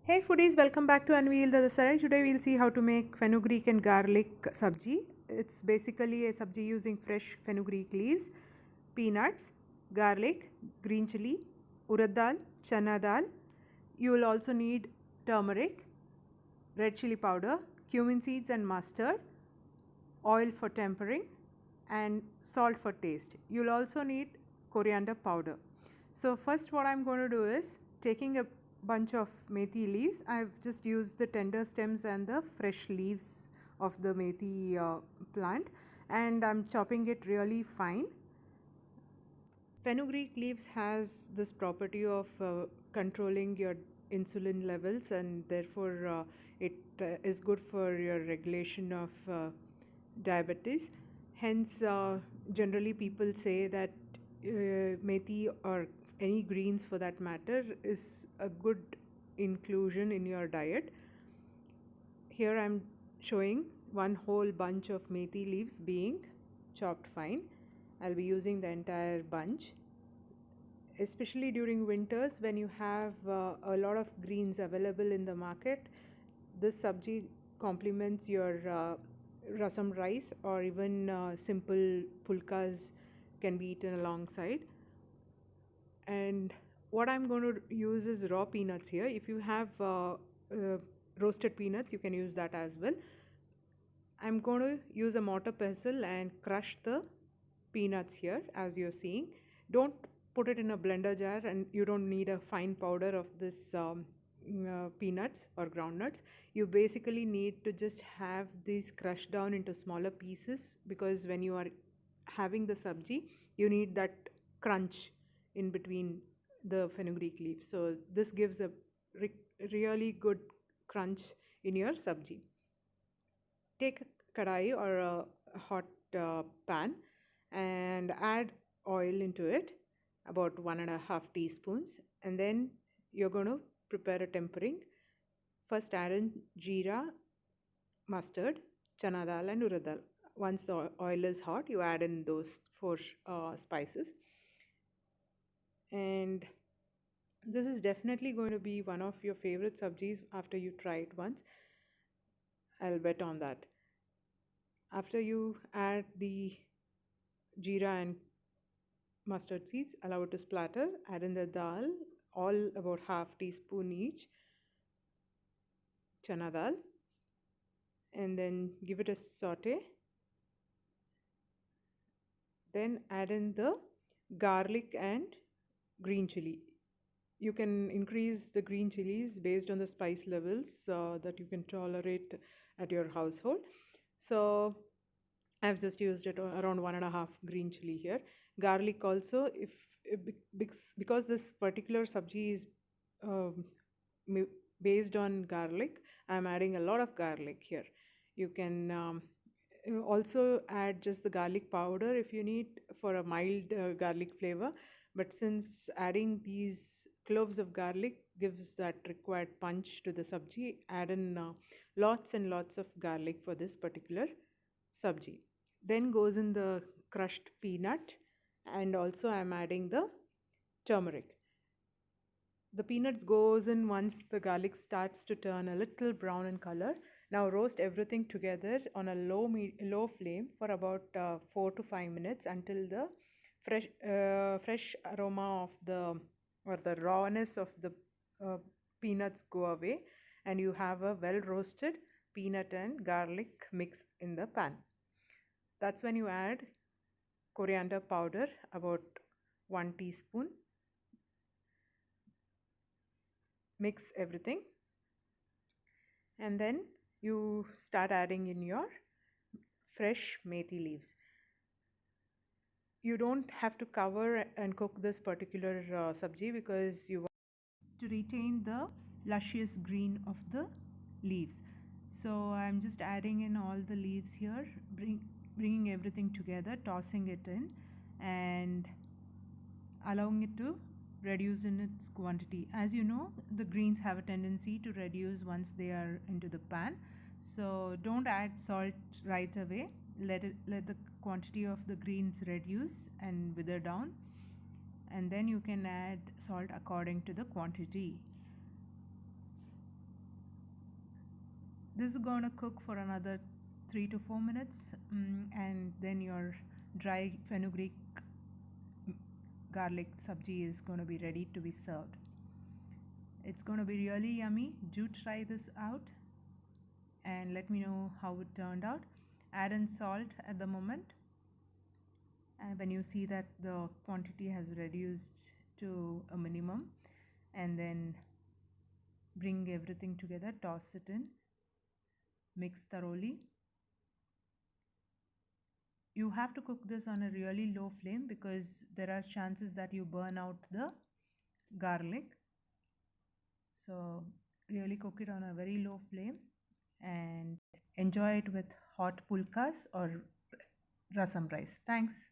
Hey foodies, welcome back to Unveil the Sarai. Today we'll see how to make fenugreek and garlic sabji. It's basically a sabji using fresh fenugreek leaves, peanuts, garlic, green chili, urad dal, chana dal. You will also need turmeric, red chili powder, cumin seeds and mustard, oil for tempering, and salt for taste. You'll also need coriander powder. So first what I'm going to do is taking a bunch of methi leaves. I've just used the tender stems and the fresh leaves of the methi plant, and I'm chopping it really fine. Fenugreek leaves has this property of controlling your insulin levels, and therefore it is good for your regulation of diabetes. Hence, generally people say that methi or any greens for that matter is a good inclusion in your diet. Here I'm showing one whole bunch of methi leaves being chopped fine. I'll be using the entire bunch, especially during winters when you have a lot of greens available in the market. This sabji complements your rasam rice, or even simple pulkas can be eaten alongside. And what I'm going to use is raw peanuts here. If you have roasted peanuts, you can use that as well. I'm going to use a mortar pestle and crush the peanuts here as you're seeing. Don't put it in a blender jar, and you don't need a fine powder of this peanuts or groundnuts. You basically need to just have these crushed down into smaller pieces, because when you are having the sabji, you need that crunch in between the fenugreek leaf. So this gives a really good crunch in your sabji. Take a kadai or a hot pan and add oil into it, about 1.5 teaspoons, and then you're going to prepare a tempering. First add in jeera, mustard, chana dal and urad dal. Once the oil is hot, you add in those four spices, and this is definitely going to be one of your favorite sabjis after you try it once. I'll bet on that. After you add the jeera and mustard seeds, allow it to splatter, add in the dal, all about half teaspoon each, chana dal, and then give it a saute. Then add in the garlic and green chili. You can increase the green chilies based on the spice levels that you can tolerate at your household. So I've just used it around 1.5 green chili here. Garlic also, because this particular sabji is um, based on garlic, I'm adding a lot of garlic here. You can also add just the garlic powder if you need for a mild garlic flavor. But since adding these cloves of garlic gives that required punch to the sabji, add in lots and lots of garlic for this particular sabji. Then goes in the crushed peanut, and also I'm adding the turmeric. The peanuts goes in once the garlic starts to turn a little brown in color. Now roast everything together on a low flame for about 4 to 5 minutes until the fresh aroma of the, or the rawness of the uh, peanuts go away, and you have a well roasted peanut and garlic mix in the pan. That's when you add coriander powder, about 1 teaspoon. Mix everything, and then you start adding in your fresh methi leaves. You don't have to cover and cook this particular sabji, because you want to retain the luscious green of the leaves. So I'm just adding in all the leaves here, bringing everything together, tossing it in, and allowing it to reduce in its quantity. As you know, the greens have a tendency to reduce once they are into the pan. So don't add salt right away. Let the quantity of the greens reduce and wither down, and then you can add salt according to the quantity. This is going to cook for another 3 to 4 minutes, and then your dry fenugreek garlic sabji is going to be ready to be served. It's going to be really yummy. Do try this out and let me know how it turned out. Add in salt at the moment, and when you see that the quantity has reduced to a minimum, and then bring everything together, toss it in, mix thoroughly. You have to cook this on a really low flame because there are chances that you burn out the garlic. So really cook it on a very low flame and enjoy it with hot pulkas or rasam rice. Thanks.